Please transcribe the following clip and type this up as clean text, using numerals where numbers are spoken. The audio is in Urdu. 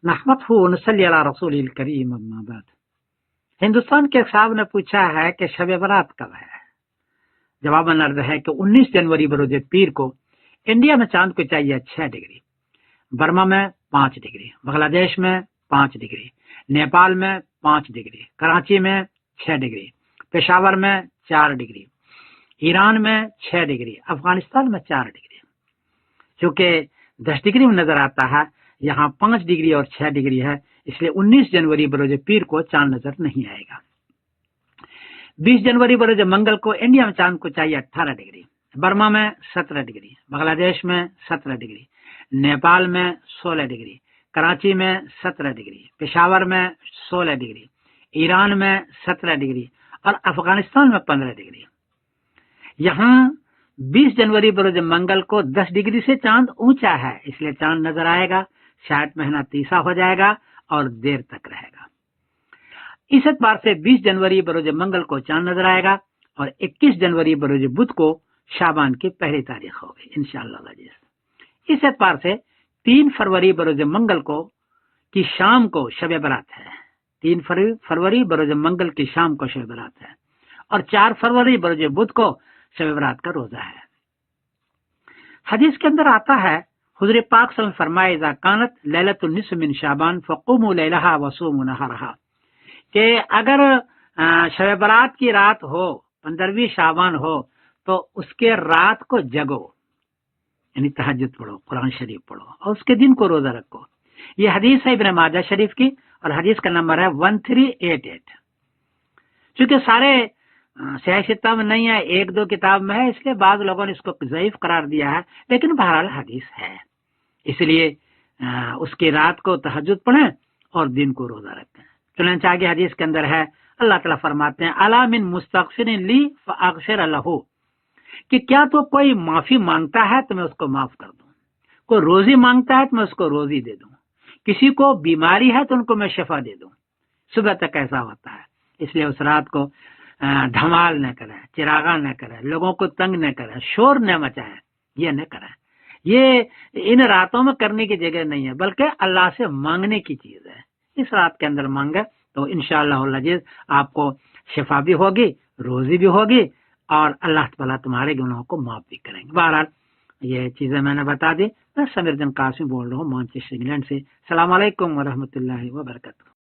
نحمده ونصلي على رسول الکریم اما بعد۔ ہندوستان کے صاحب نے پوچھا ہے کہ شب برات کب ہے؟ جواب عرض ہے کہ 19 جنوری بروز پیر کو انڈیا میں چاند کو چاہیے 6 ڈگری، برما میں 5 ڈگری، بنگلہ دیش میں 5 ڈگری، نیپال میں 5 ڈگری، کراچی میں 6 ڈگری، پشاور میں 4 ڈگری، ایران میں 6 ڈگری، افغانستان میں 4 ڈگری۔ چونکہ 10 ڈگری میں نظر آتا ہے، یہاں 5 ڈگری اور 6 ڈگری ہے، اس لیے 19 جنوری بروز پیر کو چاند نظر نہیں آئے گا۔ 20 جنوری بروز منگل کو انڈیا میں چاند کو چاہیے 18 ڈگری، برما میں 17 ڈگری، بنگلہ دیش میں 17 ڈگری، نیپال میں 16 ڈگری، کراچی میں 17 ڈگری، پشاور میں 16 ڈگری، ایران میں 17 ڈگری اور افغانستان میں 15 ڈگری۔ یہاں 20 جنوری بروز منگل کو 10 ڈگری سے چاند اونچا ہے، اس لیے چاند نظر آئے گا، شاید مہینہ تیسا ہو جائے گا اور دیر تک رہے گا۔ اس اعتبار سے 20 جنوری بروز منگل کو چاند نظر آئے گا اور 21 جنوری بروز بدھ کو شعبان کی پہلی تاریخ ہوگی انشاءاللہ العزیز۔ اس اعتبار سے 3 فروری بروز منگل کو کی شام کو شب برات ہے، 3 فروری بروز منگل کی شام کو شب برات ہے اور 4 فروری بروز بدھ کو شب برات کا روزہ ہے۔ حدیث کے اندر آتا ہے، حضور پاک صلی اللہ علیہ وسلم فرمائے اذا کانت لیلۃ النصف من شعبان فقوموا لیلہا وصوموا نہارہا، کہ اگر شب برات کی رات ہو، 15ویں شعبان ہو، تو اس کے رات کو جگو، یعنی تہجد پڑھو، قرآن شریف پڑھو اور اس کے دن کو روزہ رکھو۔ یہ حدیث ہے ابن ماجہ شریف کی اور حدیث کا نمبر ہے 1388۔ چونکہ سارے صحیح ستہ میں نہیں ہے، 1-2 کتاب میں ہے، اس لیے بعض لوگوں نے اس کو ضعیف قرار دیا ہے، لیکن بہرحال حدیث ہے، اس لیے اس کی رات کو تہجد پڑھیں اور دن کو روزہ رکھیں۔ چنانچہ آگے حدیث کے اندر ہے، اللہ تعالیٰ فرماتے ہیں الا من مستغفر لی فاغفر لہ، کہ کیا تو کوئی معافی مانگتا ہے تو میں اس کو معاف کر دوں، کوئی روزی مانگتا ہے تو میں اس کو روزی دے دوں، کسی کو بیماری ہے تو ان کو میں شفا دے دوں۔ صبح تک ایسا ہوتا ہے، اس لیے اس رات کو دھمال نہ کریں، چراغاں نہ کریں، لوگوں کو تنگ نہ کریں، شور نہ مچائیں، یہ نہ کریں۔ یہ ان راتوں میں کرنے کی جگہ نہیں ہے، بلکہ اللہ سے مانگنے کی چیز ہے۔ اس رات کے اندر مانگے تو انشاءاللہ العزیز آپ کو شفا بھی ہوگی، روزی بھی ہوگی اور اللہ تعالیٰ تمہارے گناہوں کو معاف بھی کریں گے۔ بہرحال یہ چیزیں میں نے بتا دی۔ میں سمیر جان قاسم بول رہا ہوں مانچسٹر انگلینڈ سے۔ السلام علیکم ورحمۃ اللہ وبرکاتہ۔